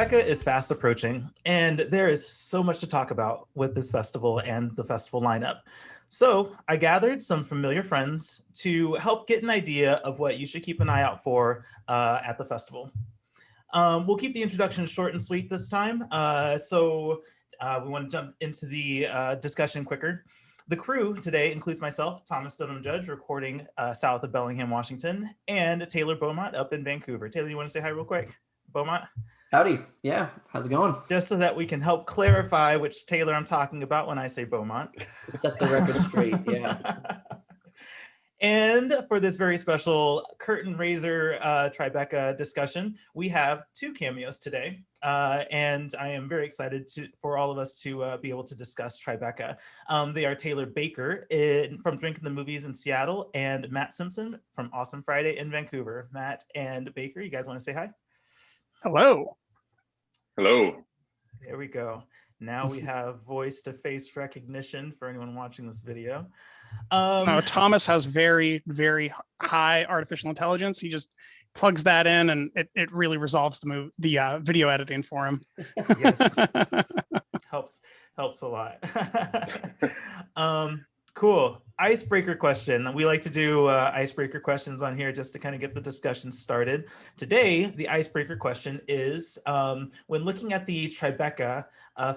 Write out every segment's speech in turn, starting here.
Tribeca is fast approaching, and there is so much to talk about with this festival and the festival lineup. So I gathered some familiar friends to help get an idea of what you should keep an eye out for at the festival. We'll keep the introduction short and sweet this time. We want to jump into the discussion quicker. The crew today includes myself, Thomas STONEHAM-JUDGE, recording south of Bellingham, Washington, and Taylor Beaumont up in Vancouver. Taylor, you want to say hi real quick? Beaumont? Howdy. Yeah. How's it going? Just so that we can help clarify which Taylor I'm talking about when I say Beaumont. To set the record straight. Yeah. And for this very special curtain raiser Tribeca discussion, we have two cameos today. And I am very excited for all of us to be able to discuss Tribeca. They are Taylor Baker from Drinking the Movies in Seattle and Matt Simpson from Awesome Friday in Vancouver. Matt and Baker, you guys want to say hi? Hello. Hello. There we go. Now we have voice-to-face recognition for anyone watching this video. No, Thomas has very, very high artificial intelligence. He just plugs that in, and it really resolves the video editing for him. Yes, helps a lot. Cool. Icebreaker question. We like to do icebreaker questions on here just to kind of get the discussion started. Today, the icebreaker question is, when looking at the Tribeca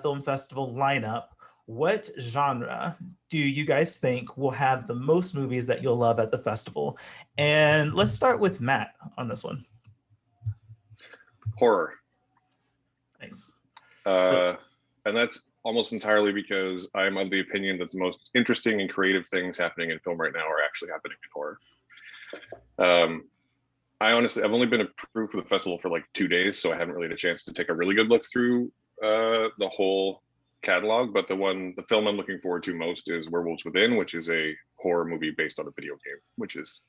Film Festival lineup, what genre do you guys think will have the most movies that you'll love at the festival? And let's start with Matt on this one. Horror. Nice. And that's almost entirely because I'm of the opinion that the most interesting and creative things happening in film right now are actually happening in horror. I've only been approved for the festival for like 2 days, so I haven't really had a chance to take a really good look through the whole catalog, but the film I'm looking forward to most is Werewolves Within, which is a horror movie based on a video game, which is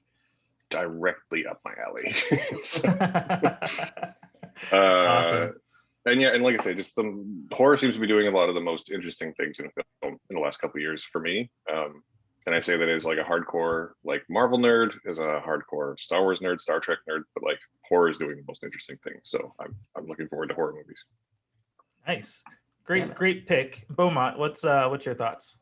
directly up my alley. Awesome. And like I said, just the horror seems to be doing a lot of the most interesting things in film in the last couple of years for me. And I say that as like a hardcore like Marvel nerd, as a hardcore Star Wars nerd, Star Trek nerd, but like horror is doing the most interesting things. So I'm looking forward to horror movies. Nice. Great pick. Beaumont, what's your thoughts?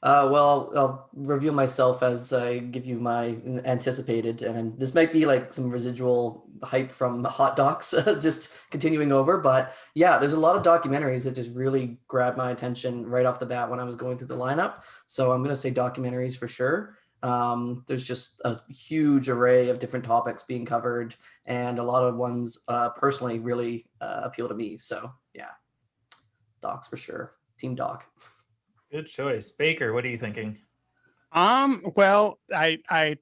Well, I'll reveal myself as I give you my anticipated, and this might be like some residual hype from Hot Docs, just continuing over. But yeah, there's a lot of documentaries that just really grabbed my attention right off the bat when I was going through the lineup. So I'm going to say documentaries for sure. There's just a huge array of different topics being covered, and a lot of ones personally really appeal to me. So yeah, docs for sure. Team Doc. Good choice. Baker, what are you thinking? Well, I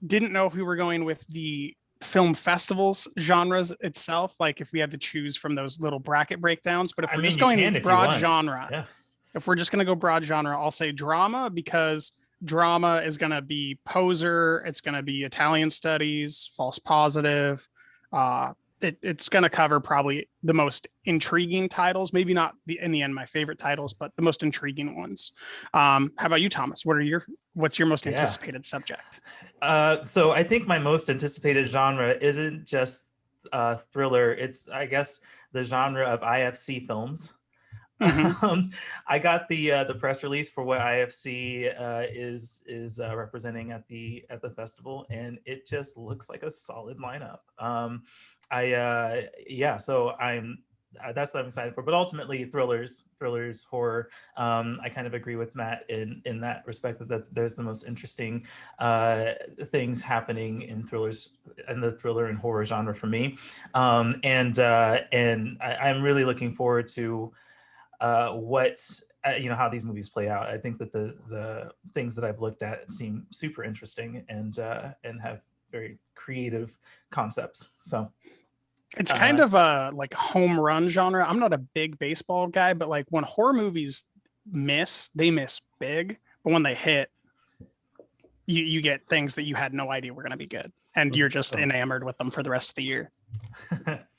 didn't know if we were going with the film festivals genres itself, like if we had to choose from those little bracket breakdowns, but if we're just going broad genre, yeah. If we're just going to go broad genre, I'll say drama, because drama is going to be Poser, it's going to be Italian Studies, False Positive. It's going to cover probably the most intriguing titles, maybe not in the end my favorite titles, but the most intriguing ones. How about you, Thomas? What's your most anticipated subject? So I think my most anticipated genre isn't just thriller. It's, I guess, the genre of IFC films. Mm-hmm. I got the press release for what IFC is representing at the festival, and it just looks like a solid lineup. So that's what I'm excited for. But ultimately, thrillers, horror. I kind of agree with Matt in that respect that there's the most interesting things happening in thrillers and the thriller and horror genre for me. And I'm really looking forward to how these movies play out. I think that the things that I've looked at seem super interesting and have very creative concepts. So it's kind of a like home run genre. I'm not a big baseball guy, but like when horror movies they miss big, but when they hit, you get things that you had no idea were going to be good, and you're just enamored with them for the rest of the year.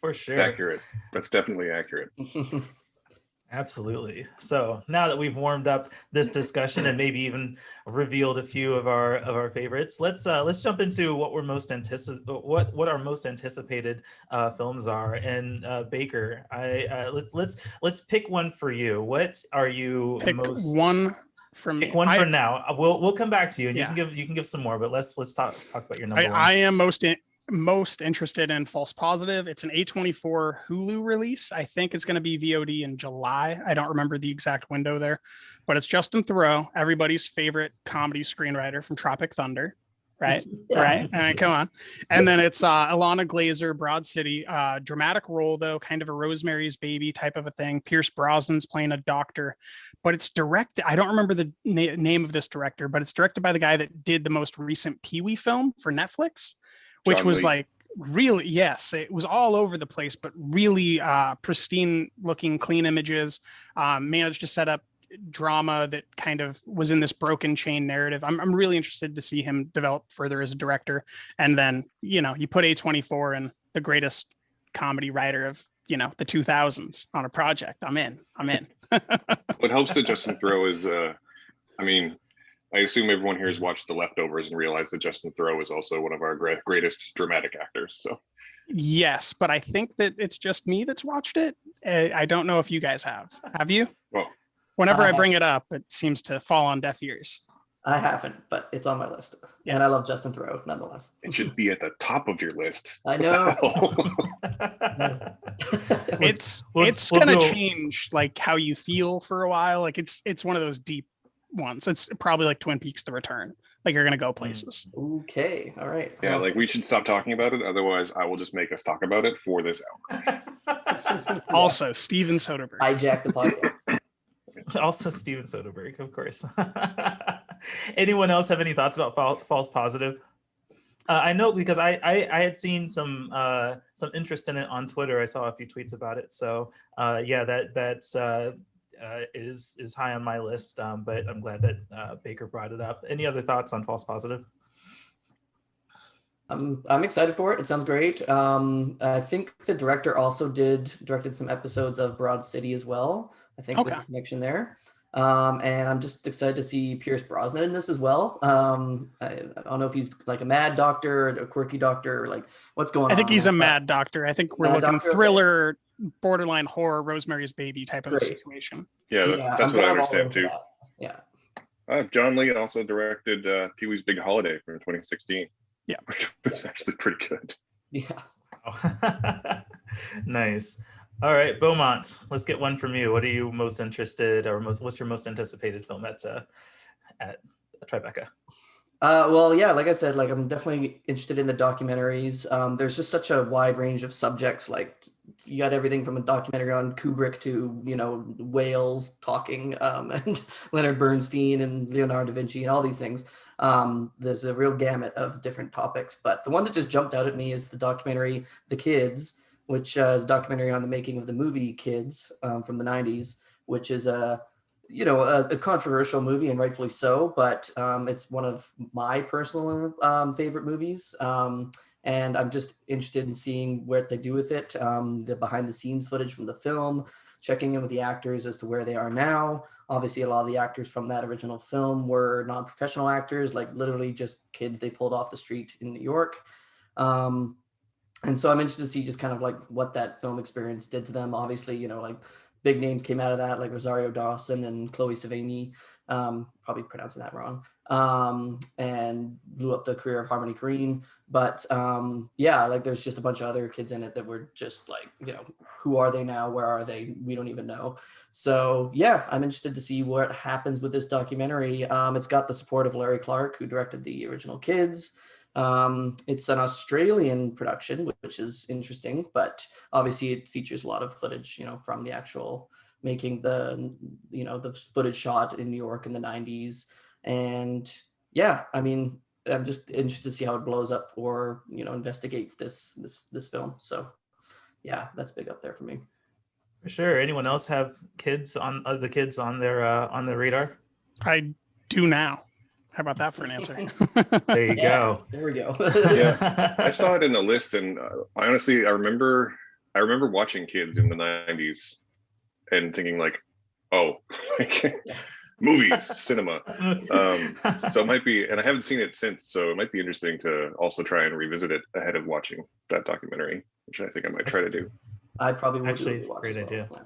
For sure. Accurate. That's definitely accurate. Absolutely. So now that we've warmed up this discussion and maybe even revealed a few of our favorites, let's jump into what what our most anticipated films are. And Baker, let's pick one for you. What are you Pick one from pick me. one for now. We'll come back to you, and Yeah. you can give some more. But let's talk about your number one. I am most interested in False Positive. It's an A24 Hulu release. I think it's going to be VOD in July. I don't remember the exact window there, but it's Justin Theroux, everybody's favorite comedy screenwriter from Tropic Thunder. Right. Yeah. Right. I mean, come on. And then it's Ilana Glazer, Broad City, dramatic role, though, kind of a Rosemary's Baby type of a thing. Pierce Brosnan's playing a doctor, but it's directed. I don't remember the name of this director, but it's directed by the guy that did the most recent Pee-wee film for Netflix, which John was Lee. like really, yes, it was all over the place, but really pristine looking, clean images, managed to set up drama that kind of was in this broken chain narrative. I'm really interested to see him develop further as a director. And then, you put A24 and the greatest comedy writer of, the 2000s on a project. I'm in. What helps that Justin Theroux is, I assume everyone here has watched The Leftovers and realized that Justin Theroux is also one of our greatest dramatic actors. So Yes, but I think that it's just me that's watched it. I don't know if you guys have. Have you? Well, Whenever I bring it up, it seems to fall on deaf ears. I haven't, but it's on my list. Yes. And I love Justin Theroux nonetheless. it should be at the top of your list. I What the know. hell? It's we'll gonna do- change like how you feel for a while. Like it's one of those deep ones. It's probably like Twin Peaks: The Return. Like you're gonna go places. Okay. All right. Yeah, Well, like we should stop talking about it. Otherwise, I will just make us talk about it for this hour. Also, Steven Soderbergh. hijack the podcast. Also Steven Soderbergh, of course. Anyone else have any thoughts about False Positive? I know because I had seen some interest in it on Twitter. I saw a few tweets about it. So yeah, that's is high on my list. But I'm glad that Baker brought it up. Any other thoughts on False Positive? I'm excited for it. It sounds great. I think the director also directed some episodes of Broad City as well. I think Okay. there's a connection there. And I'm just excited to see Pierce Brosnan in this as well. I don't know if he's like a mad doctor, or a quirky doctor, or like what's going on. I think he's a but- mad doctor. I think we're Mad looking doctor, okay. thriller, borderline horror, Rosemary's Baby type of a Great. situation. Yeah, Yeah, that's I'm what I kind of all understand in for too. that. Yeah. John Lee also directed Pee-wee's Big Holiday from 2016. Yeah. Which was actually pretty good. Yeah. Nice. All right, Beaumont, let's get one from you. What are you most interested, or what's your most anticipated film at Tribeca? Well, yeah, like I said, like I'm definitely interested in the documentaries. There's just such a wide range of subjects. Like you got everything from a documentary on Kubrick to, whales talking, and Leonard Bernstein and Leonardo da Vinci and all these things. There's a real gamut of different topics, but the one that just jumped out at me is the documentary The Kids, which is a documentary on the making of the movie Kids from the 90s, which is a controversial movie, and rightfully so, but it's one of my personal favorite movies. And I'm just interested in seeing what they do with it, the behind the scenes footage from the film, checking in with the actors as to where they are now. Obviously, a lot of the actors from that original film were non-professional actors, like literally just kids they pulled off the street in New York. And so I'm interested to see just kind of like what that film experience did to them. Obviously, like big names came out of that, like Rosario Dawson and Chloe Sevigny, probably pronouncing that wrong, and blew up the career of Harmony Korine. But yeah, like there's just a bunch of other kids in it that were just like, who are they now? Where are they? We don't even know. So yeah, I'm interested to see what happens with this documentary. It's got the support of Larry Clark, who directed the original Kids. It's an Australian production, which is interesting, but obviously it features a lot of footage, from the actual making, the footage shot in New York in the 90s. And yeah, I'm just interested to see how it blows up or, investigates this film. So yeah, that's big up there for me. For sure. Anyone else have kids on their radar? I do now. How about that for an answer? There you go. There we go. Yeah, I saw it in the list, and honestly, I remember watching Kids in the 90s, and thinking like, oh, like movies, cinema. So it might be, and I haven't seen it since, so it might be interesting to also try and revisit it ahead of watching that documentary, which I think I might try to do. I probably will Actually, do a rewatch great as well. idea. Yeah.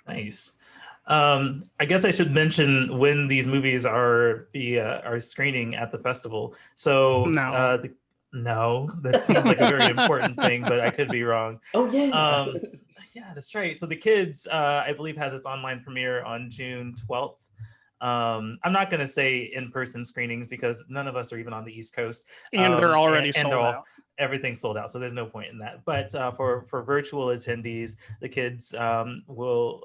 Nice. I guess I should mention when these movies are screening at the festival. So no, that seems like a very important thing, but I could be wrong. Oh yeah. Yeah, that's right. So the Kids, I believe, has its online premiere on June 12th. I'm not going to say in-person screenings because none of us are even on the East Coast, And they're already sold out. Everything's sold out, so there's no point in that. But for virtual attendees, the Kids will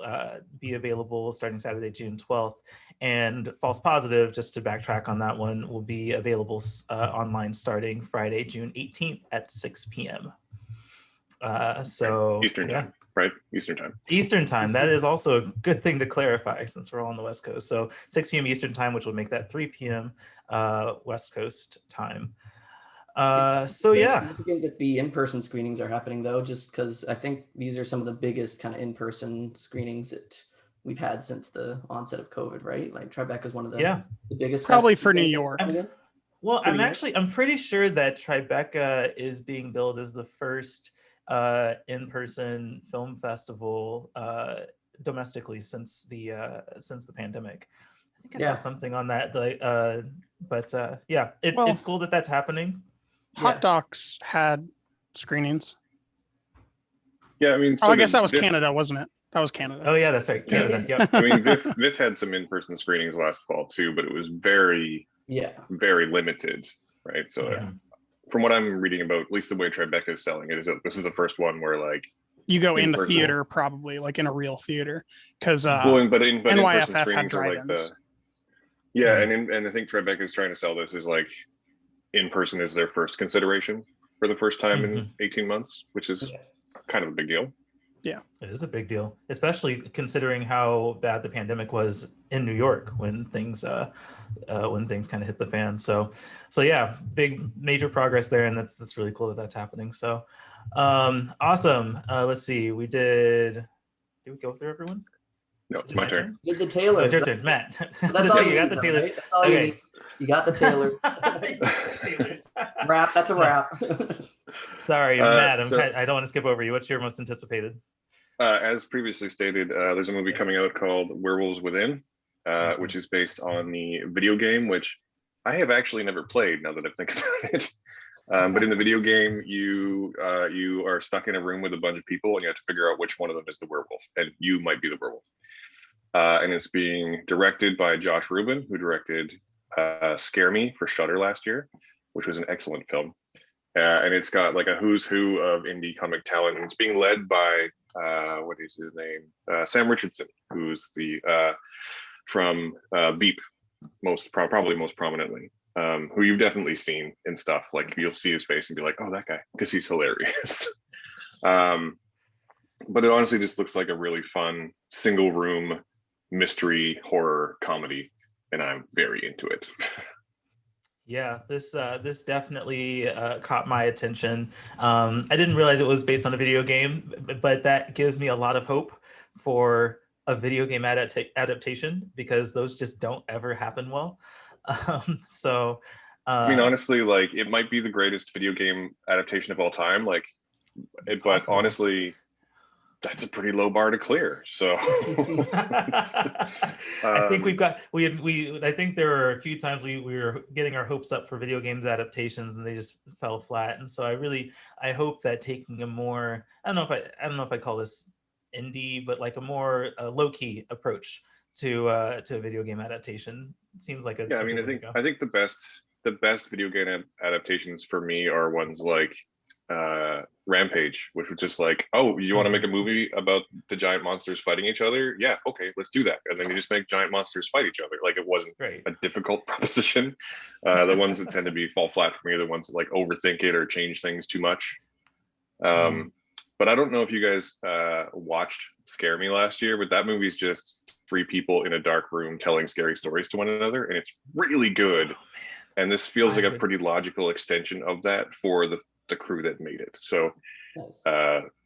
be available starting Saturday, June 12th, and False Positive, just to backtrack on that one, will be available online starting Friday, June 18th at 6 p.m. So Eastern time, right? Eastern time. Eastern time. That is also a good thing to clarify since we're all on the West Coast. So 6 p.m. Eastern time, which will make that 3 p.m. West Coast time. So yeah, significant that the in-person screenings are happening though, just because I think these are some of the biggest kind of in-person screenings that we've had since the onset of COVID, right? Like Tribeca is one of the biggest. Probably for New York. Well, I'm pretty sure that Tribeca is being billed as the first in-person film festival domestically since the pandemic. I think I saw something on that. But yeah, it's cool that that's happening. Hot Docs had screenings. Yeah, I mean, I guess that was Canada, wasn't it? That was Canada. Oh yeah, that's right, Canada. Yeah. I mean, VIF had some in-person screenings last fall too, but it was very limited, right? So from what I'm reading about, at least the way Tribeca is selling it, is that this is the first one where like you go in the theater, probably like in a real theater, because NYFF had drive-ins. And I think Tribeca is trying to sell this as like in person is their first consideration for the first time in 18 months, which is kind of a big deal. Yeah, it is a big deal, especially considering how bad the pandemic was in New York when things kind of hit the fan. So yeah, big major progress there, and that's really cool that that's happening. So awesome. Let's see. Did we go through everyone? No, it's my turn. Did the Taylor? It's your turn, Matt. That's all you got the Taylors. Right? That's all you need. You got the Taylor. Taylors. Wrap. That's a wrap. Sorry, Matt. I don't want to skip over you. What's your most anticipated? As previously stated, there's a movie coming out called Werewolves Within, which is based on the video game, which I have actually never played now that I think about it. But in the video game, you are stuck in a room with a bunch of people and you have to figure out which one of them is the werewolf, and you might be the werewolf. And it's being directed by Josh Rubin, who directed Scare Me for Shudder last year, which was an excellent film. And it's got like a who's who of indie comic talent, and it's being led by what is his name? Sam Richardson, who's the from Veep, probably most prominently, who you've definitely seen in stuff. Like you'll see his face and be like, oh, that guy, because he's hilarious. But it honestly just looks like a really fun single room mystery horror comedy, and I'm very into it. Yeah, this definitely caught my attention. I didn't realize it was based on a video game, but that gives me a lot of hope for a video game adaptation, because those just don't ever happen well. I mean, honestly, like it might be the greatest video game adaptation of all time. Like, but honestly, that's a pretty low bar to clear. So I think I think there were a few times we were getting our hopes up for video games adaptations and they just fell flat. And so I hope that taking a more, I don't know if I call this indie, but like a more low-key approach to a video game adaptation seems like I think the best video game adaptations for me are ones like Rampage, which was just like, oh, you want to make a movie about the giant monsters fighting each other? Yeah, okay, let's do that. And then you just make giant monsters fight each other. Like it wasn't a difficult proposition. The ones that tend to fall flat for me are the ones that like overthink it or change things too much. But I don't know if you guys watched Scare Me last year, but that movie's just three people in a dark room telling scary stories to one another, and it's really good. And this feels like a pretty logical extension of that for the crew that made it. So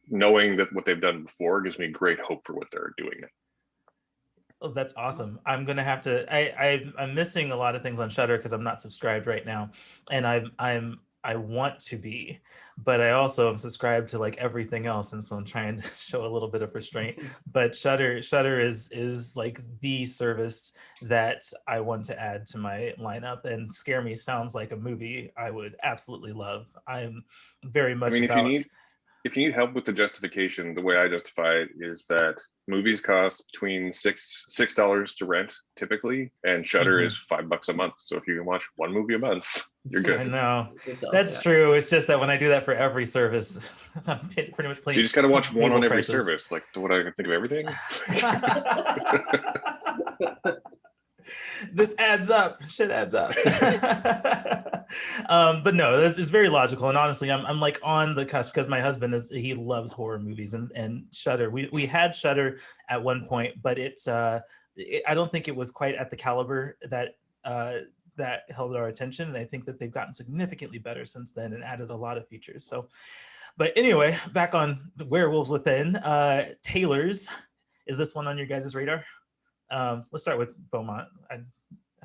knowing that what they've done before gives me great hope for what they're doing. Oh, that's awesome. I'm gonna have to. I'm missing a lot of things on Shudder because I'm not subscribed right now, and I want to be, but I also am subscribed to like everything else, and so I'm trying to show a little bit of restraint. But Shudder is like the service that I want to add to my lineup, and Scare Me sounds like a movie I would absolutely love. I'm very much I mean, about. if you need help with the justification, the way I justify it is that movies cost between $6 to rent typically, and Shudder is $5 a month. So if you can watch one movie a month, you're good. I know that's true. It's just that when I do that for every service, I'm pretty much playing. So you just got to watch one on every prices. service. Like, what I can think of everything. This adds up. Shit adds up. But no, this is very logical. And honestly, I'm like on the cusp because my husband he loves horror movies and Shudder. We had Shudder at one point, but I don't think it was quite at the caliber that that held our attention. And I think that they've gotten significantly better since then and added a lot of features. So, but anyway, back on the Werewolves Within. Taylor's, is this one on your guys' radar? Let's start with Beaumont. I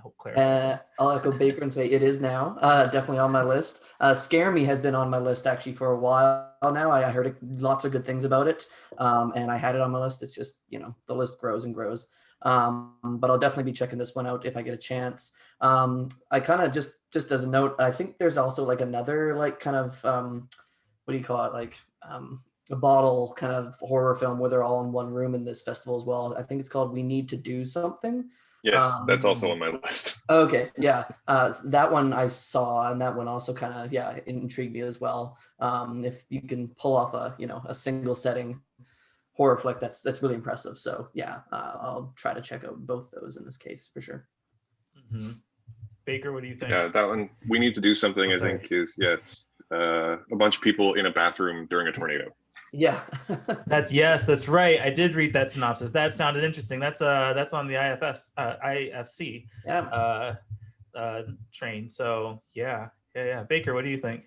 hope Claire. I'll echo Baker and say it is now. Definitely on my list. Scare Me has been on my list actually for a while now. I heard lots of good things about it, and I had it on my list. It's just, the list grows and grows. But I'll definitely be checking this one out if I get a chance. I kind of just as a note, I think there's also like another like kind of what do you call it, like a bottle kind of horror film where they're all in one room in this festival as well. I think it's called We Need to Do Something. Yes, that's also on my list. Okay, yeah. That one I saw, and that one also kind of, intrigued me as well. If you can pull off a single setting horror flick, that's really impressive. So yeah, I'll try to check out both those in this case for sure. Mm-hmm. Baker, what do you think? Yeah, that one, We Need to Do Something, I think is, it's a bunch of people in a bathroom during a tornado. Yeah. That's right. I did read that synopsis. That sounded interesting. That's on the IFC train. So yeah. Baker, what do you think?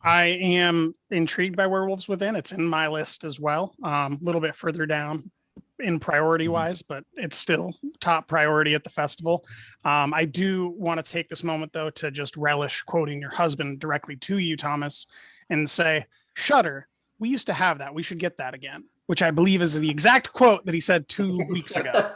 I am intrigued by Werewolves Within. It's in my list as well. A little bit further down in priority wise, but it's still top priority at the festival. I do want to take this moment though to just relish quoting your husband directly to you, Thomas, and say, Shudder, we used to have that. We should get that again, which I believe is the exact quote that he said 2 weeks ago.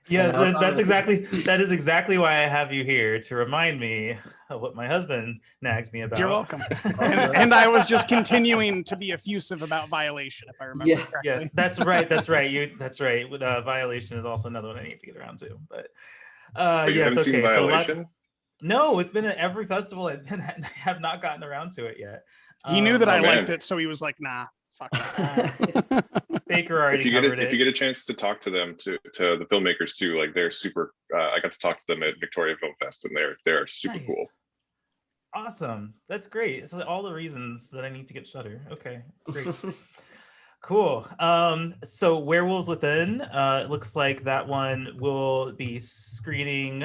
Yeah, that is exactly why I have you here, to remind me of what my husband nags me about. You're welcome. And I was just continuing to be effusive about Violation, if I remember correctly. Yes, that's right. That's right. That's right. Violation is also another one I need to get around to. But yes, okay. So no, it's been at every festival I have not gotten around to it yet. He knew that I liked it, so he was like, nah, fuck that. Baker already covered it. If you get a chance to talk to them, to the filmmakers too, like they're super, I got to talk to them at Victoria Film Fest and they're super cool. Awesome. That's great. So all the reasons that I need to get Shudder. Okay, great. Cool. So Werewolves Within, it looks like that one will be screening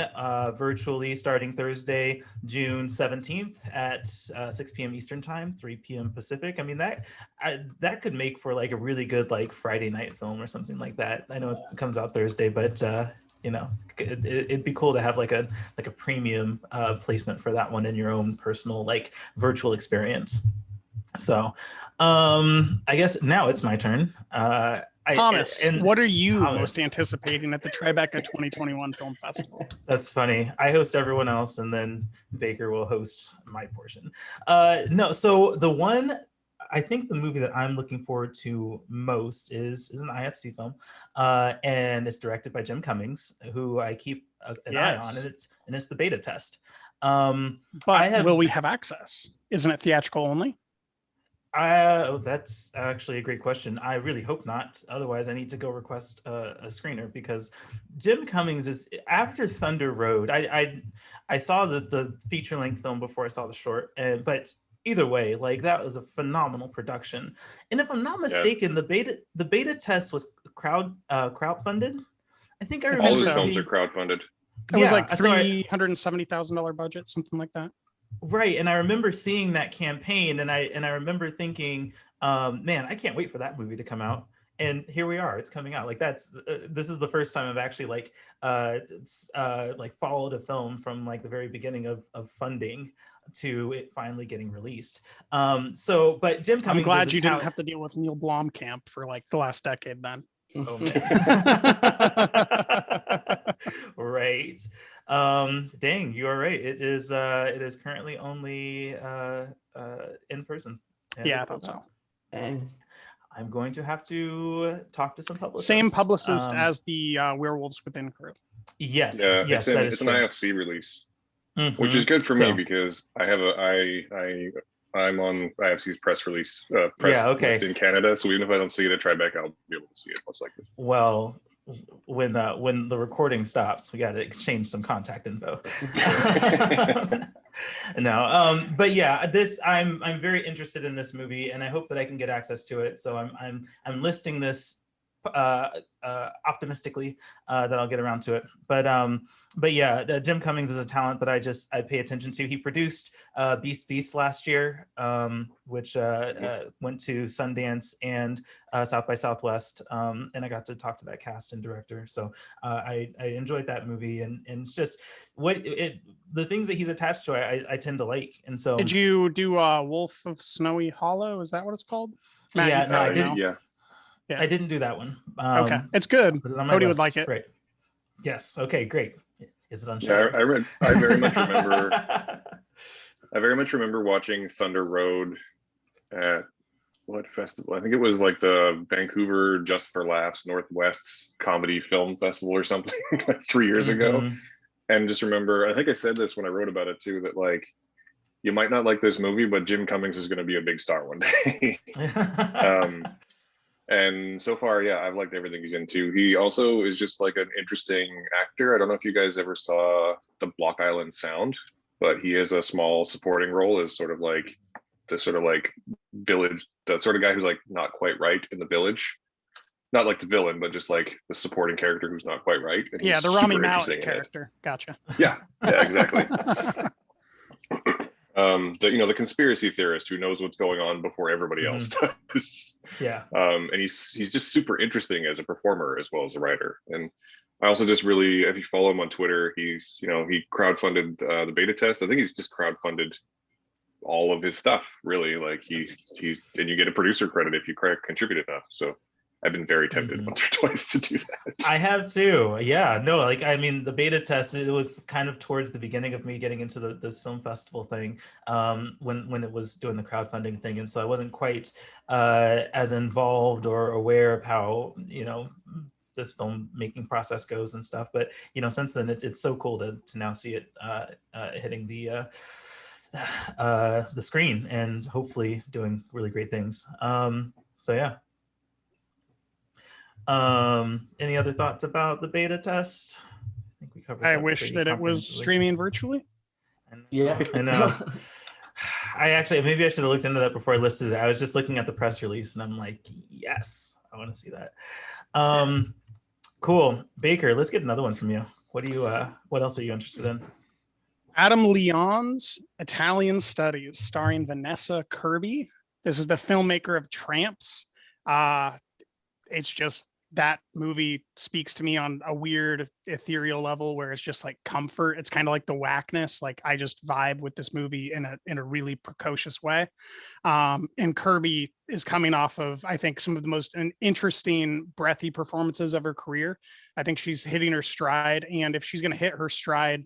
virtually starting Thursday, June 17th at 6 p.m. Eastern time, 3 p.m. Pacific. I mean, that could make for like a really good like Friday night film or something like that. I know it comes out Thursday, but it'd be cool to have like a premium placement for that one in your own personal like virtual experience. So I guess now it's my turn. Thomas, what are you most anticipating at the Tribeca 2021 Film Festival? That's funny. I host everyone else, and then Baker will host my portion. No, so the one, I think the movie that I'm looking forward to most is an IFC film, and it's directed by Jim Cummings, who I keep an eye on, and it's the beta test. But will we have access? Isn't it theatrical only? That's actually a great question. I really hope not. Otherwise, I need to go request a screener, because Jim Cummings is, after Thunder Road, I saw the feature-length film before I saw the short, but either way, like that was a phenomenal production. And if I'm not mistaken, the beta test was crowdfunded. I think I remember all his films are crowdfunded. It was like $370,000 budget, something like that. Right. And I remember seeing that campaign, and I remember thinking, man, I can't wait for that movie to come out. And here we are, it's coming out. Like this is the first time I've actually like followed a film from like the very beginning of funding to it finally getting released. So, but Jim I'm Cummings glad is a you didn't talent. have to deal with Neil Blomkamp for like the last decade then. Oh man. Right. Dang, you are right. It is currently only in person. And Yeah, it's that's sold out. all. And I'm going to have to talk to some publicists. Same publicist as the Werewolves Within crew. Yes, Yeah, yes, that is it's an true. IFC release, which is good for me because I have I'm on IFC's press release list in Canada. So even if I don't see it at Tribeca, I'll be able to see it most likely. Well, when the recording stops, we got to exchange some contact info. No, but yeah, I'm very interested in this movie, and I hope that I can get access to it. So I'm listing this optimistically that I'll get around to it. But yeah, Jim Cummings is a talent that I pay attention to. He produced Beast last year, which went to Sundance and South by Southwest, and I got to talk to that cast and director. So I enjoyed that movie, and it's just the things that he's attached to, I tend to like. And so, did you do Wolf of Snowy Hollow? Is that what it's called? Matt, yeah, no, I didn't. Yeah, I didn't do that one. Okay, it's good. Cody would like it. Right. Yes. Okay. Great. Is it on? Yeah, I very much remember. I very much remember watching Thunder Road at what festival? I think it was like the Vancouver Just for Laughs Northwest Comedy Film Festival or something like 3 years ago. And just remember, I think I said this when I wrote about it too, that like you might not like this movie, but Jim Cummings is going to be a big star one day. And so far, yeah, I've liked everything he's into. He also is just like an interesting actor. I don't know if you guys ever saw the Block Island Sound, but he has a small supporting role as sort of like the sort of like village, the sort of guy who's like not quite right in the village. Not like the villain, but just like the supporting character who's not quite right. And yeah, he's the super Rami interesting Malek in it. character. Gotcha. Yeah, exactly. The conspiracy theorist who knows what's going on before everybody else does. Yeah. And he's just super interesting as a performer as well as a writer. And I also just really, if you follow him on Twitter, he's he crowdfunded the beta test. I think he's just crowdfunded all of his stuff, really. Like he's and you get a producer credit if you contribute enough. So I've been very tempted once or twice to do that. I have too. Yeah, no, like, I mean, the beta test, it was kind of towards the beginning of me getting into this film festival thing, when it was doing the crowdfunding thing. And so I wasn't quite as involved or aware of how, this film making process goes and stuff. But, since then it's so cool to now see it hitting the screen and hopefully doing really great things. So yeah. Any other thoughts about the beta test? I think we covered. I wish that it was streaming virtually. Yeah, I know. Maybe I should have looked into that before I listed it. I was just looking at the press release and I'm like, yes, I want to see that. Cool. Baker, let's get another one from you. What else are you interested in? Adam Leon's Italian Studies, starring Vanessa Kirby. This is the filmmaker of Tramps. It's just, that movie speaks to me on a weird ethereal level where it's just like comfort. It's kind of like the whackness. Like I just vibe with this movie in a really precocious way. And Kirby is coming off of, I think, some of the most interesting, breathy performances of her career. I think she's hitting her stride. And if she's going to hit her stride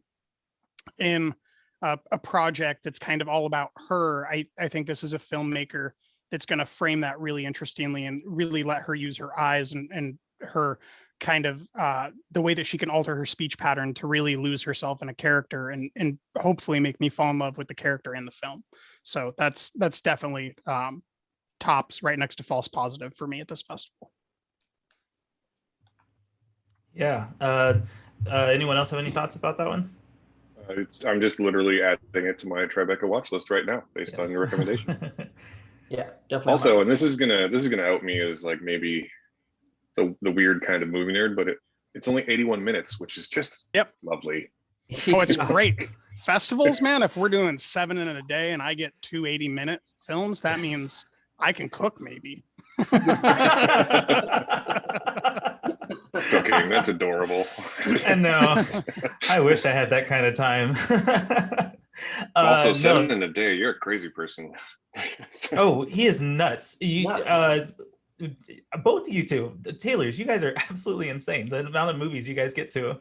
in a project that's kind of all about her, I think this is a filmmaker that's going to frame that really interestingly and really let her use her eyes and her kind of the way that she can alter her speech pattern to really lose herself in a character and hopefully make me fall in love with the character in the film. So that's definitely tops right next to False Positive for me at this festival. Yeah. Anyone else have any thoughts about that one? I'm just literally adding it to my Tribeca watch list right now based on your recommendation. Yeah, definitely. Also, and this is gonna out me as like maybe the weird kind of movie nerd, but it's only 81 minutes, which is just lovely. Oh, it's great. Festivals, man, if we're doing 7 in a day and I get 2 80-minute films, that means I can cook maybe. Cooking, that's adorable. I know. I wish I had that kind of time. Also, No. 7 in a day, you're a crazy person. Oh, he is nuts. Nuts. Both of you two, the Taylors, you guys are absolutely insane. The amount of movies you guys get to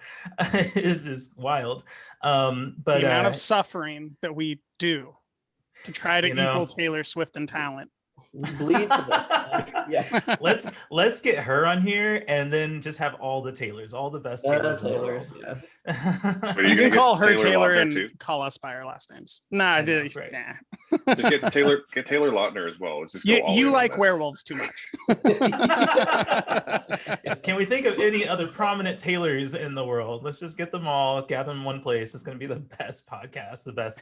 is wild. But the amount of suffering that we do to try to equal Taylor Swift in talent. We bleed for this. Yeah. let's get her on here and then just have all the Taylors, all the best Taylors. Yeah. You can call her Taylor Lautner and too? Call us by our last names. Nah, I did. Right. Nah. Just get Taylor Lautner as well. Let's just go all in You on like this. werewolves too much. Yes, can we think of any other prominent Taylors in the world? Let's just get them all, gather them in one place. It's going to be the best podcast, the best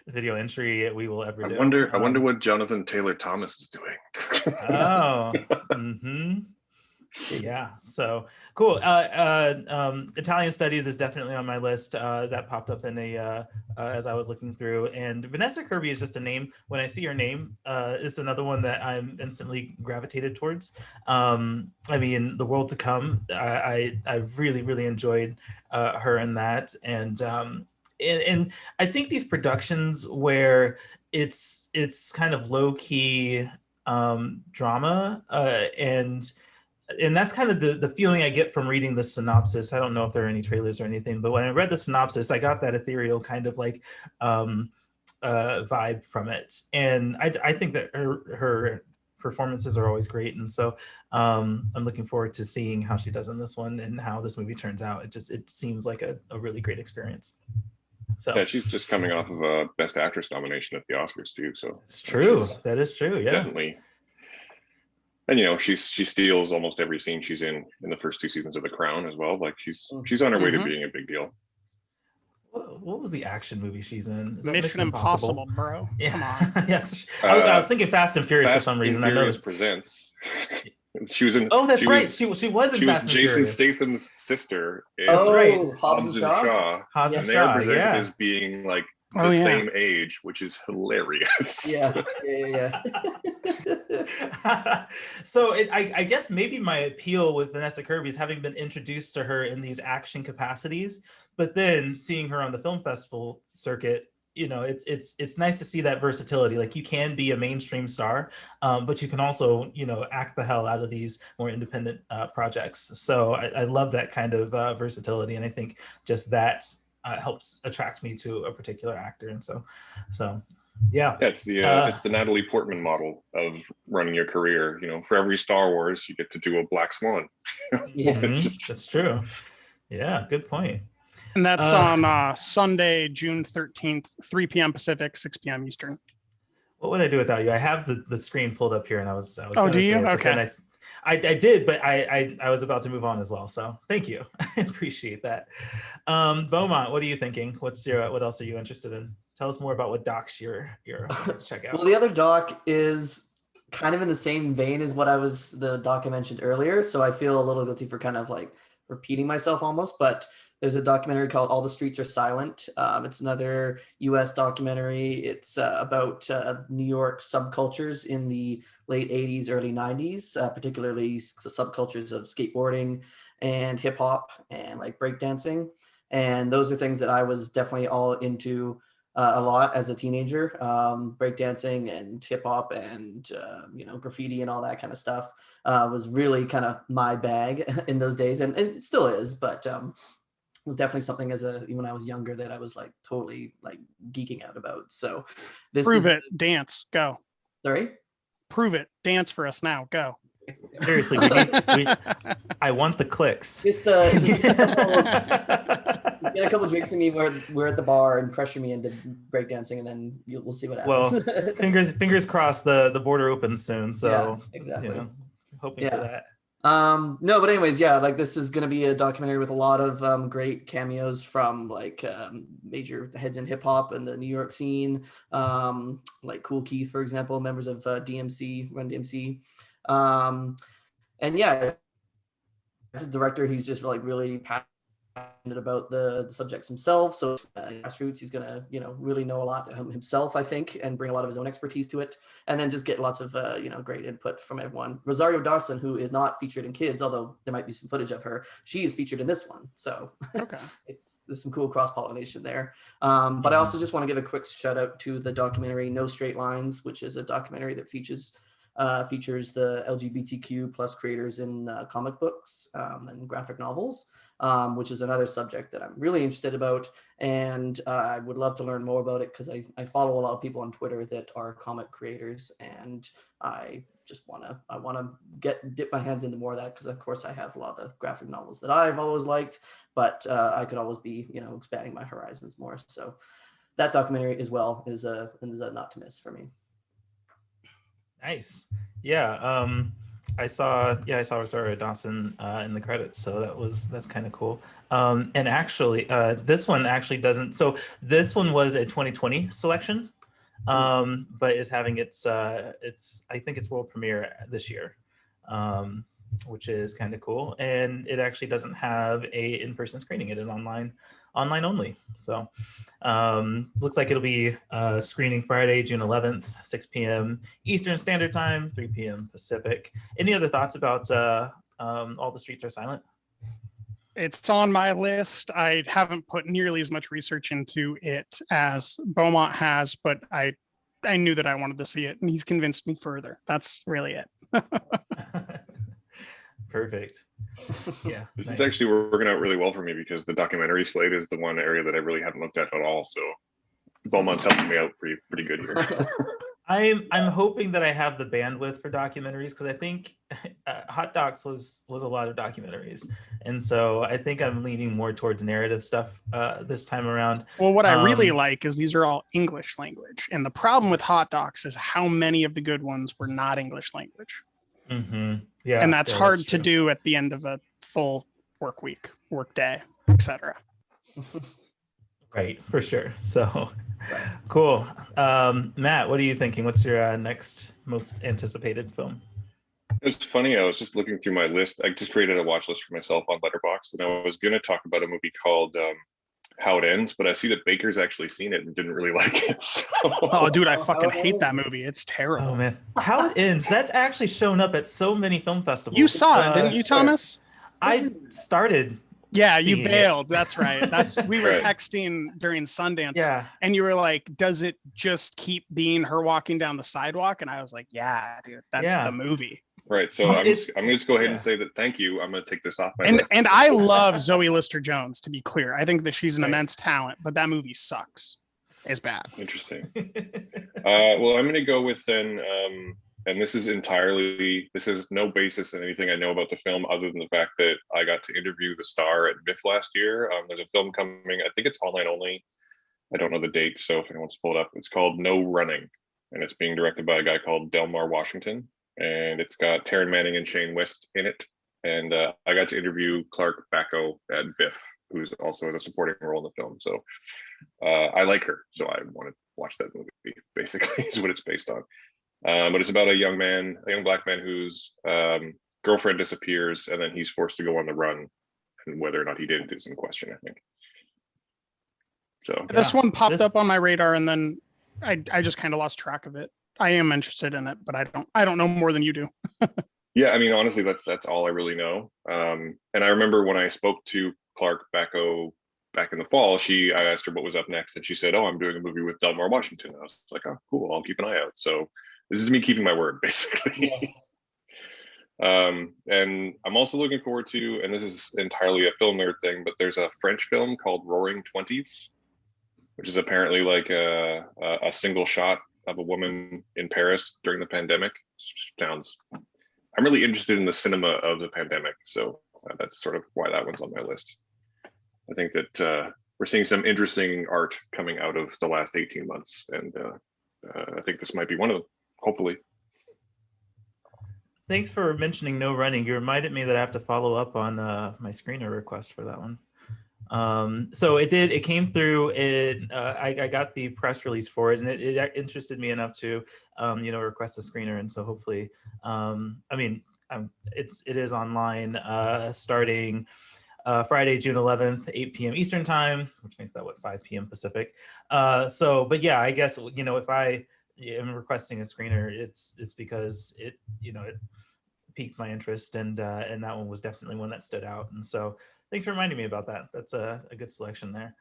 video entry we will ever do. I wonder what Jonathan Taylor Thomas is doing. Oh, yeah, so cool. Italian studies is definitely on my list. That popped up in as I was looking through, and Vanessa Kirby is just a name. When I see her name, it's another one that I'm instantly gravitated towards. I mean, The World to Come, I really enjoyed her in that, and I think these productions where it's kind of low key drama, and that's kind of the feeling I get from reading the synopsis. I don't know if there are any trailers or anything, but when I read the synopsis, I got that ethereal kind of like vibe from it. And I think that her performances are always great. And so I'm looking forward to seeing how she does in this one and how this movie turns out. It seems like a really great experience. So yeah, she's just coming off of a Best Actress nomination at the Oscars too. So it's true. That is true. Yeah, definitely. And she steals almost every scene she's in the first 2 seasons of The Crown as well. Like she's on her way to being a big deal. What was the action movie she's in? Is that Mission Impossible, bro. Yeah. Come on. Yes. I was thinking Fast and Furious for some reason. Fast and I know Furious Presents. She was in. Oh, that's right. She was in Fast and Jason Furious. Statham's sister. That's right. Hobbs and Shaw. Hobbs and and they're Shaw, presented yeah. as being like the same age, which is hilarious. Yeah. So I guess maybe my appeal with Vanessa Kirby is having been introduced to her in these action capacities, but then seeing her on the film festival circuit, it's nice to see that versatility. Like you can be a mainstream star, but you can also, act the hell out of these more independent projects. So I love that kind of versatility. And I think just that helps attract me to a particular actor. And so yeah. It's the Natalie Portman model of running your career. For every Star Wars, you get to do a Black Swan. Yeah. That's true. Yeah, good point. And that's on Sunday, June 13th, 3 p.m. Pacific, 6 p.m. Eastern. What would I do without you? I have the screen pulled up here, and I was. Oh, do you? It, okay. I did, but I was about to move on as well. So thank you. I appreciate that. Beaumont, what are you thinking? What else are you interested in? Tell us more about what docs you're check out. Well, the other doc is kind of in the same vein as the doc I mentioned earlier. So I feel a little guilty for kind of like repeating myself almost, but there's a documentary called All the Streets Are Silent. It's another US documentary. It's about New York subcultures in the late 80s, early 90s, particularly subcultures of skateboarding and hip hop and like breakdancing. And those are things that I was definitely all into a lot as a teenager. Breakdancing and hip hop and graffiti and all that kind of stuff was really kind of my bag in those days, and it still is, but was definitely something when I was younger that I was like totally like geeking out about. So Prove it, dance, go. Sorry? Prove it, dance for us now, go. Seriously, I want the clicks. Get a couple drinks in me. We're at the bar and pressure me into breakdancing, and then we'll see what happens. Well, fingers crossed the border opens soon. So yeah, exactly. Hoping for that. No, but anyways, yeah, like this is going to be a documentary with a lot of great cameos from like major heads in hip hop and the New York scene, like Kool Keith, for example, members of Run DMC. And yeah, as a director, he's just like really passionate about the subjects themselves. So grassroots, he's gonna, you know, really know a lot himself, I think, and bring a lot of his own expertise to it, and then just get lots of you know, great input from everyone. Rosario Dawson, who is not featured in Kids, although there might be some footage of her, she is featured in this one. So Okay. there's some cool cross-pollination there. But I also just want to give a quick shout out to the documentary No Straight Lines, which is a documentary that features the LGBTQ plus creators in comic books and graphic novels, which is another subject that I'm really interested about. And I would love to learn more about it because I follow a lot of people on Twitter that are comic creators, and I just want to dip my hands into more of that, because of course I have a lot of the graphic novels that I've always liked, but I could always be, you know, expanding my horizons more. So that documentary as well is a not to miss for me. Nice. Yeah. I saw Rosario Dawson in the credits, so that's kind of cool. And actually, this one actually doesn't. So this one was a 2020 selection, but is having its I think its world premiere this year, which is kind of cool. And it actually doesn't have a in-person screening. It is online only. So looks like it'll be screening Friday, June 11th, 6 p.m. Eastern Standard Time, 3 p.m. Pacific. Any other thoughts about All the Streets Are Silent? It's on my list. I haven't put nearly as much research into it as Beaumont has, but I knew that I wanted to see it, and he's convinced me further. That's really it. Perfect. Yeah. This nice. is actually working out really well for me, because the documentary slate is the one area that I really haven't looked at all. So Beaumont's helping me out pretty good here. I'm hoping that I have the bandwidth for documentaries, because I think Hot Docs was a lot of documentaries, and so I think I'm leaning more towards narrative stuff this time around. Well, what I really like is these are all English language, and the problem with Hot Docs is how many of the good ones were not English language. Yeah, and that's hard to do at the end of a full work week, work day, etc. Right, for sure. So cool. Matt, what are you thinking? What's your next most anticipated film? It's funny, I was just looking through my list. I just created a watch list for myself on Letterboxd, and I was going to talk about a movie called How It Ends, but I see that Baker's actually seen it and didn't really like it. So. Oh, dude, I fucking hate that movie. It's terrible. Oh man, How It Ends. That's actually shown up at so many film festivals. You saw it, didn't you, Thomas? I started. Yeah, you bailed. That's right. We were Right. texting during Sundance, Yeah. and you were like, "Does it just keep being her walking down the sidewalk?" And I was like, "Yeah, dude, that's the movie." Right. So I'm gonna just go ahead and say that thank you. I'm gonna take this off my list. And I love Zoe Lister-Jones, to be clear. I think that she's an Right. immense talent, but that movie sucks. It's bad. Interesting. Well, I'm gonna go with then, and this is no basis in anything I know about the film other than the fact that I got to interview the star at BIFF last year. There's a film coming, I think it's online only. I don't know the date, so if anyone wants to pull it up, it's called No Running, and it's being directed by a guy called Delmar Washington, and it's got Taryn Manning and Shane West in it. And I got to interview Clark Bacco at BIFF, who's also in a supporting role in the film. So I like her, so I want to watch that movie, basically, is what it's based on. But it's about a young black man whose girlfriend disappears, and then he's forced to go on the run, and whether or not he did it is in question, I think. So This one popped up on my radar, and then I just kind of lost track of it. I am interested in it, but I don't know more than you do. yeah, I mean, honestly, that's all I really know. And I remember when I spoke to Clark Bacco back in the fall, I asked her what was up next, and she said, "Oh, I'm doing a movie with Delmar Washington." And I was like, "Oh, cool, I'll keep an eye out." So this is me keeping my word, basically. And I'm also looking forward to, and this is entirely a film nerd thing, but there's a French film called Roaring Twenties, which is apparently like a single shot of a woman in Paris during the pandemic. I'm really interested in the cinema of the pandemic, so that's sort of why that one's on my list. I think that we're seeing some interesting art coming out of the last 18 months, and I think this might be one of them, hopefully. Thanks for mentioning No Running. You reminded me that I have to follow up on my screener request for that one. So it came through. I got the press release for it, and it interested me enough to, request a screener. And so hopefully, it is online starting Friday, June 11th, 8 p.m. Eastern time, which makes that, what, 5 p.m. Pacific. But yeah, I guess, if I am requesting a screener, it's because it piqued my interest, and that one was definitely one that stood out. And so thanks for reminding me about that. That's a good selection there.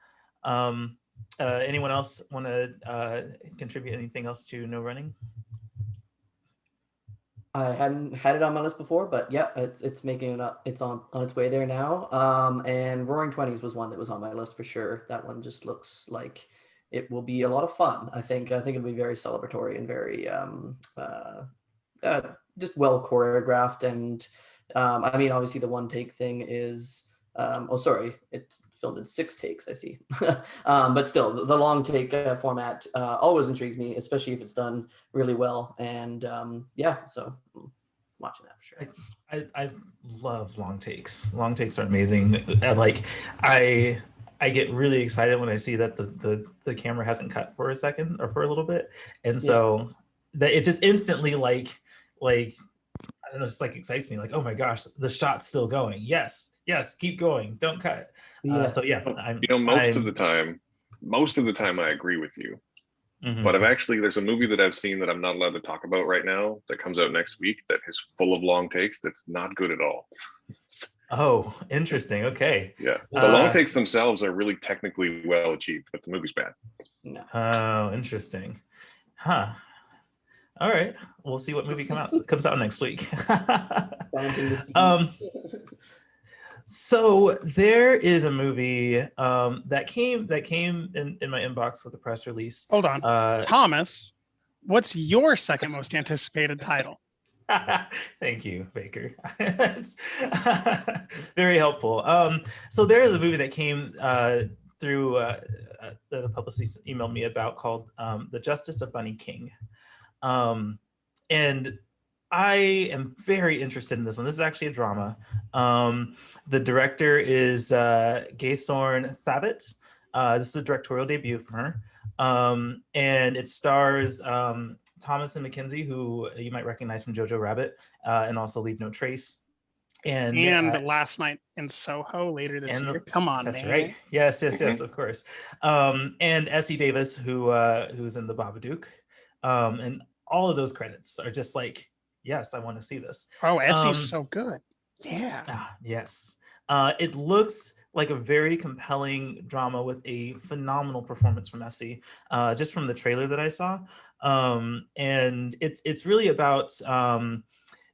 Anyone else want to contribute anything else to No Running? I hadn't had it on my list before, but yeah, it's making it up. It's on its way there now. And Roaring Twenties was one that was on my list for sure. That one just looks like it will be a lot of fun. I think it'll be very celebratory and very just well choreographed. And I mean, obviously the one take thing is it's filmed in 6 takes, I see. But still, the long take format always intrigues me, especially if it's done really well. And so I'm watching that for sure. I love long takes. Long takes are amazing. I get really excited when I see that the camera hasn't cut for a second or for a little bit, and so that it just instantly like I don't know, just like excites me. Like, oh my gosh, the shot's still going. Yes, keep going. Don't cut. Most of the time I agree with you. Mm-hmm. But there's a movie that I've seen that I'm not allowed to talk about right now that comes out next week that is full of long takes. That's not good at all. Oh, interesting. Okay. Yeah. The long takes themselves are really technically well achieved, but the movie's bad. No. Oh, interesting. Huh. All right. We'll see what movie comes out next week. So there is a movie that came in my inbox with a press release. Hold on. Thomas, what's your second most anticipated title? Thank you, Baker. It's very helpful. So there is a movie that came through that a publicist emailed me about called The Justice of Bunny King. And I am very interested in this one. This is actually a drama. The director is Gaysorn Thabit. This is a directorial debut for her. And it stars Thomas and Mackenzie, who you might recognize from Jojo Rabbit, and also Leave No Trace. And Last Night in Soho later this year. Come on, that's man. Right. Yes, of course. And Essie Davis, who's in The Babadook. And all of those credits are just like, yes, I want to see this. Oh, Essie's so good. Yeah. Yes. It looks like a very compelling drama with a phenomenal performance from Essie, just from the trailer that I saw. And it's really about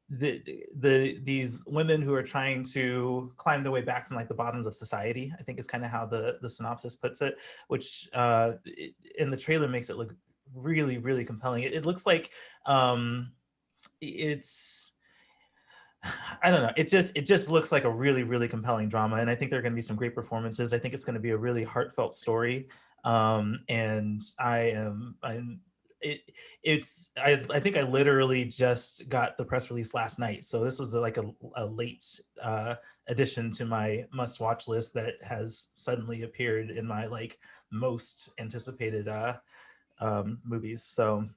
these women who are trying to climb their way back from like the bottoms of society, I think is kind of how the synopsis puts it, which in the trailer makes it look really, really compelling. It looks like it's, I don't know. It just looks like a really, really compelling drama. And I think there are going to be some great performances. I think it's going to be a really heartfelt story. And I think I literally just got the press release last night. So this was like a late addition to my must watch list that has suddenly appeared in my like most anticipated movies. So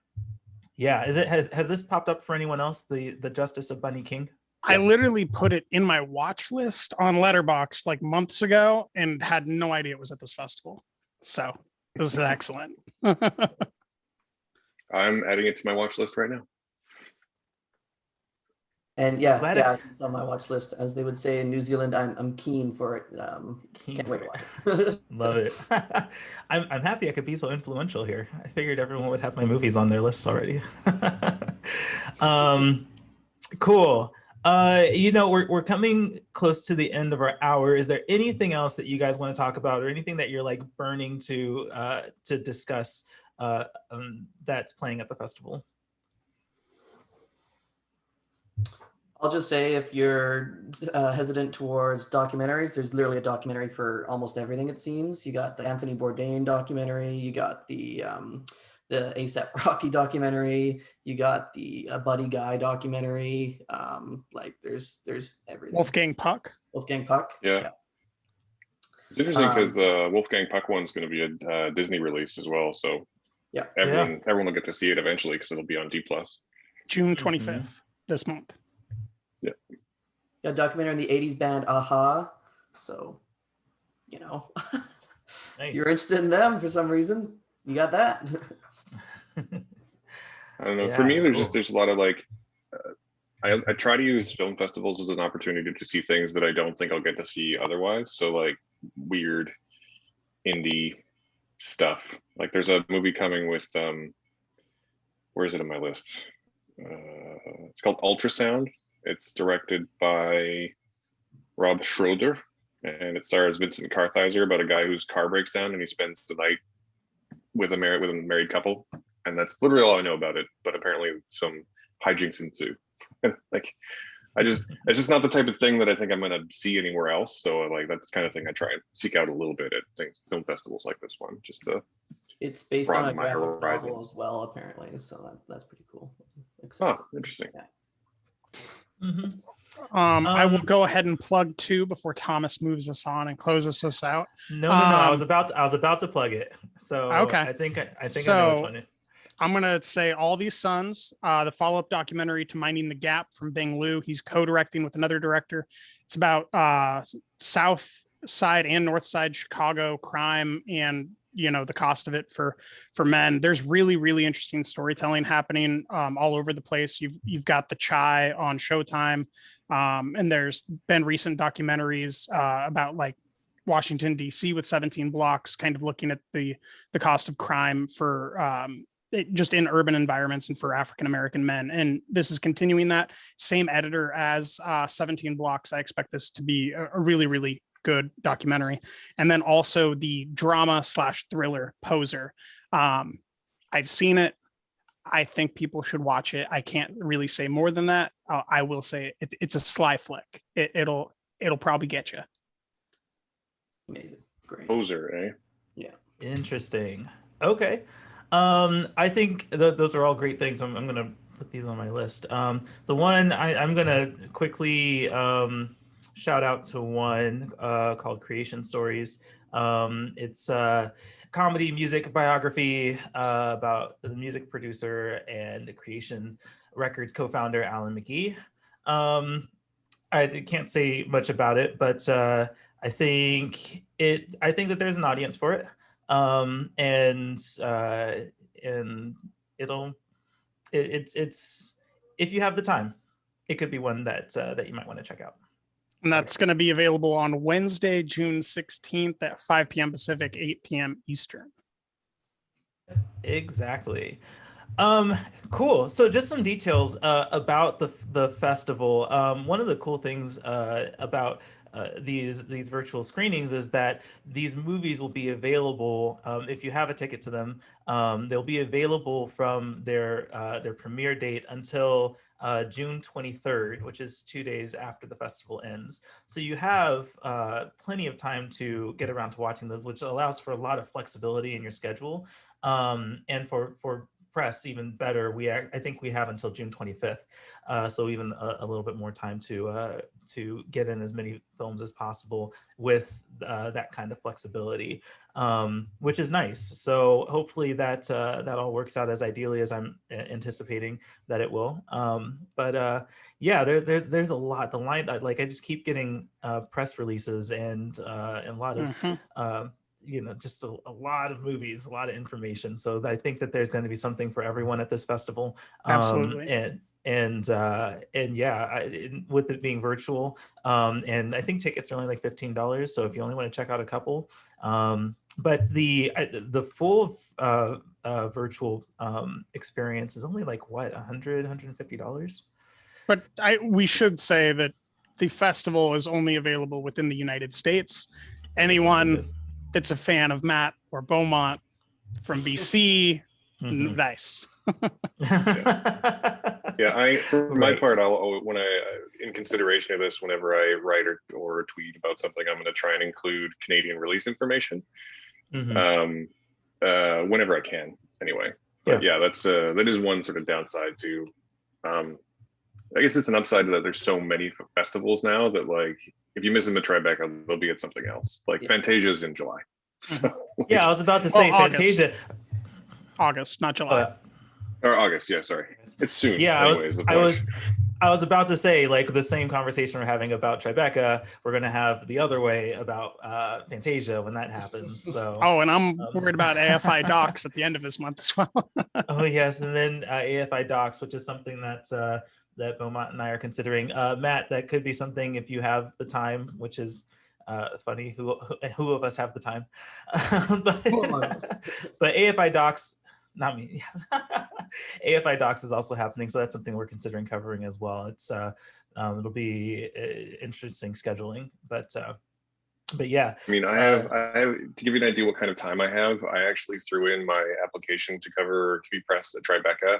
yeah, has this popped up for anyone else? The Justice of Bunny King? I literally put it in my watch list on Letterboxd like months ago and had no idea it was at this festival. So this is excellent. I'm adding it to my watch list right now. And it's on my watch list. As they would say in New Zealand, I'm keen for it. Can't wait to watch it. Love it. I'm happy I could be so influential here. I figured everyone would have my movies on their lists already. Cool. We're coming close to the end of our hour. Is there anything else that you guys want to talk about, or anything that you're like burning to discuss that's playing at the festival? I'll just say, if you're hesitant towards documentaries, there's literally a documentary for almost everything, it seems. You got the Anthony Bourdain documentary, you got the A$AP Rocky documentary, you got the Buddy Guy documentary. There's everything. Wolfgang Puck. Yeah. It's interesting because the Wolfgang Puck one's going to be a Disney release as well. So yeah, everyone will get to see it eventually because it'll be on D+. June 25th this month. Yeah, documentary on the 80s band Aha. So, you know, Nice. if you're interested in them for some reason, you got that. I don't know. Yeah, For me, cool. there's a lot of like, I try to use film festivals as an opportunity to see things that I don't think I'll get to see otherwise. So like weird indie stuff. Like there's a movie coming with where is it on my list? It's called Ultrasound. It's directed by Rob Schroeder, and it stars Vincent Kartheiser about a guy whose car breaks down and he spends the night with a married couple, and that's literally all I know about it. But apparently some hijinks ensue. Like it's just not the type of thing that I think I'm gonna see anywhere else. So like that's the kind of thing I try and seek out a little bit at things, film festivals like this one, just to It's based on a broaden my graphic novel horizons. as well, apparently. So that's pretty cool. Oh, interesting. Mhm. I will go ahead and plug two before Thomas moves us on and closes us out. No. I was about to plug it. So Okay. I think I know which one. I'm going to say All These Sons, the follow-up documentary to Minding the Gap from Bing Liu. He's co-directing with another director. It's about South Side and North Side Chicago crime and, you know, the cost of it for men. There's really, really interesting storytelling happening all over the place. You've got The Chai on Showtime. And there's been recent documentaries about like Washington, D.C. with 17 blocks, kind of looking at the cost of crime for just in urban environments and for African-American men. And this is continuing that same editor as 17 blocks. I expect this to be a really, really good documentary. And then also the drama/thriller Poser. I've seen it. I think people should watch it. I can't really say more than that. I will say it's a sly flick. It'll probably get you. Amazing. Great. Poser, eh? Yeah. Interesting. Okay. I think those are all great things. I'm going to put these on my list. The one I'm going to quickly shout out to one called Creation Stories. It's a comedy music biography about the music producer and Creation Records co-founder Alan McGee. I can't say much about it, but I think that there's an audience for it. And it's if you have the time, it could be one that you might want to check out. And that's going to be available on Wednesday, June 16th at 5 p.m. Pacific, 8 p.m. Eastern. Exactly. Cool. So just some details about the festival. One of the cool things about these virtual screenings is that these movies will be available if you have a ticket to them. They'll be available from their premiere date until June 23rd, which is 2 days after the festival ends. So you have plenty of time to get around to watching them, which allows for a lot of flexibility in your schedule. And for press, even better, I think we have until June 25th, so even a little bit more time to get in as many films as possible with that kind of flexibility, which is nice. So hopefully that all works out as ideally as I'm anticipating that it will. But yeah, there's a lot. The line, like I just keep getting press releases and a lot of just a lot of movies, a lot of information. So I think that there's going to be something for everyone at this festival. Absolutely. And yeah, with it being virtual, and I think tickets are only like $15. So if you only want to check out a couple, but the full virtual experience is only like what, $150. But we should say that the festival is only available within the United States. Anyone that's a fan of Matt or Beaumont from BC, nice. Yeah, for my part, I'll in consideration of this, whenever I write or tweet about something, I'm going to try and include Canadian release information, whenever I can, anyway. But yeah, that is one sort of downside to. I guess it's an upside that there's so many festivals now that, like, if you miss them at Tribeca, they'll be at something else. Like Fantasia's in July. So, yeah, I was about to say Fantasia. August, not July. Or August, yeah, sorry. It's soon. Yeah, anyways, I I was about to say, like, the same conversation we're having about Tribeca, we're going to have the other way about Fantasia when that happens. So, Oh, and I'm worried about AFI docs at the end of this month as well. oh yes, and then AFI docs, which is something that that Beaumont and I are considering. Matt, that could be something if you have the time, which is funny. Who of us have the time? But AFI docs, not me. AFI docs is also happening, so that's something we're considering covering as well. It's it'll be interesting scheduling, but yeah. I mean, I have to give you an idea what kind of time I have. I actually threw in my application to be pressed at Tribeca.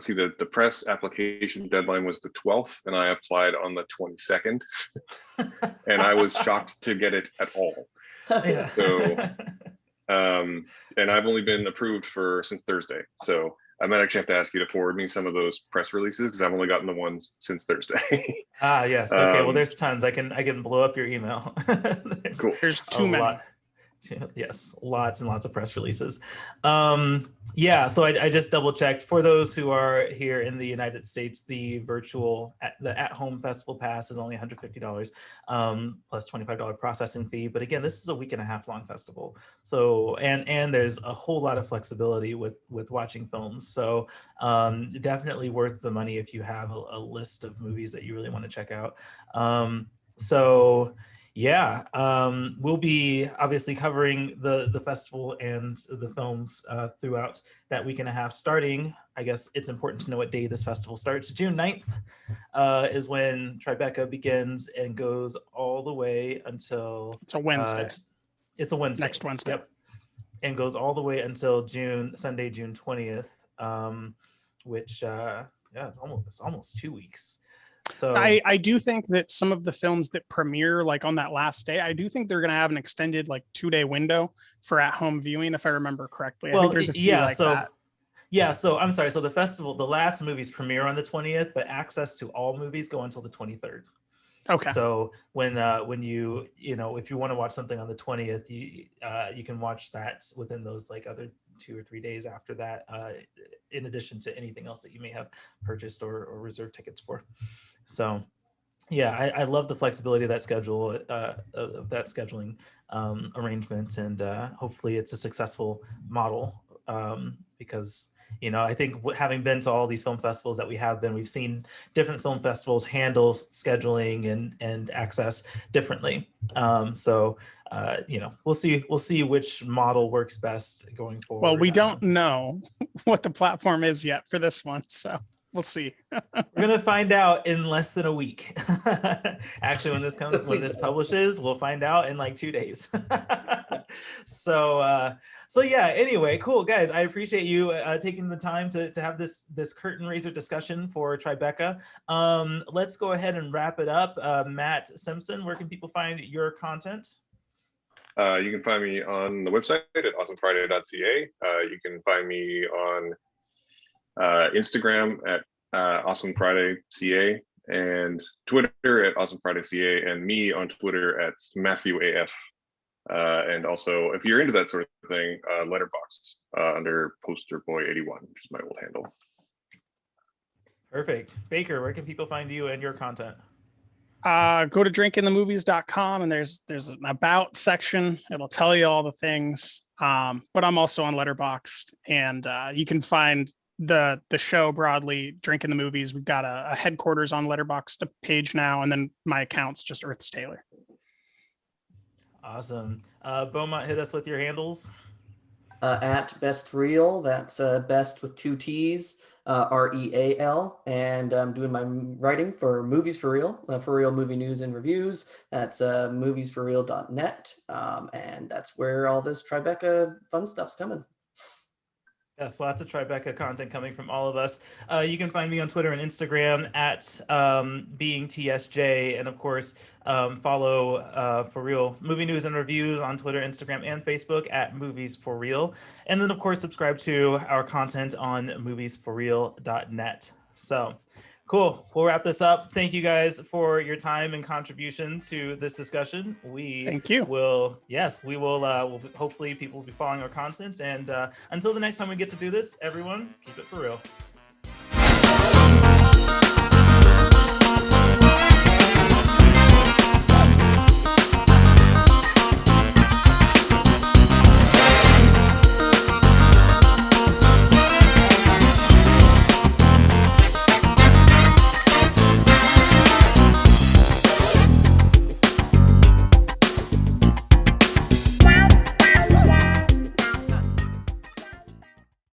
See, the press application deadline was the 12th, and I applied on the 22nd, and I was shocked to get it at all. Yeah. So, and I've only been approved since Thursday. So I might actually have to ask you to forward me some of those press releases because I've only gotten the ones since Thursday. Yes. Okay. Well, there's tons. I can blow up your email. Cool. There's too many. Yes, lots and lots of press releases. Yeah, so I just double checked. For those who are here in the United States, the at-home festival pass is only $150 plus $25 processing fee. But again, this is a week and a half long festival. So and there's a whole lot of flexibility with watching films. So definitely worth the money if you have a list of movies that you really want to check out. So yeah, we'll be obviously covering the festival and the films throughout that week and a half starting. I guess it's important to know what day this festival starts. June 9th is when Tribeca begins and goes all the way until... It's a Wednesday. It's a Wednesday. Next Wednesday. Yep. And goes all the way until Sunday, June 20th, which, it's almost 2 weeks. So I do think that some of the films that premiere like on that last day, I do think they're going to have an extended like 2-day window for at-home viewing, if I remember correctly. I think there's a few like that. Yeah, so I'm sorry. So the festival, the last movies premiere on the 20th, but access to all movies go until the 23rd. Okay. So when you if you want to watch something on the 20th, you can watch that within those like other 2 or 3 days after that, in addition to anything else that you may have purchased or reserved tickets for. So yeah, I love the flexibility of that schedule, of that scheduling arrangement, and hopefully it's a successful model because I think having been to all these film festivals that we've seen different film festivals handle scheduling and access differently. So we'll see which model works best going forward. Well, we don't know what the platform is yet for this one, so we'll see. We're gonna find out in less than a week. Actually, when this publishes, we'll find out in like 2 days. So yeah. Anyway, cool guys. I appreciate you taking the time to have this curtain raiser discussion for Tribeca. Let's go ahead and wrap it up. Matt Simpson, where can people find your content? You can find me on the website at awesomefriday.ca. You can find me on Instagram at awesomefridayca and Twitter at awesomefridayca, and me on Twitter at MatthewAF. And also, if you're into that sort of thing, Letterboxd under PosterBoy81, which is my old handle. Perfect. Baker, where can people find you and your content? Go to drinkinthemovies.com and there's an about section. It'll tell you all the things. But I'm also on Letterboxd, and you can find the show broadly, Drink in the Movies. We've got a headquarters on Letterboxd page now, and then my account's just Earth Taylor. Awesome. Beaumont, hit us with your handles. At Best Reel, that's best with 2 T's, REAL, and I'm doing my writing for Movies for Real, for Real movie news and reviews. That's moviesforreal.net, and that's where all this Tribeca fun stuff's coming. Yes, lots of Tribeca content coming from all of us. You can find me on Twitter and Instagram at beingTSJ, and of course, follow For Real movie news and reviews on Twitter, Instagram, and Facebook at Movies for Real. And then, of course, subscribe to our content on moviesforreal.net. So cool. We'll wrap this up. Thank you guys for your time and contribution to this discussion. Thank you. We will hopefully people will be following our content. And until the next time we get to do this, everyone, keep it for real.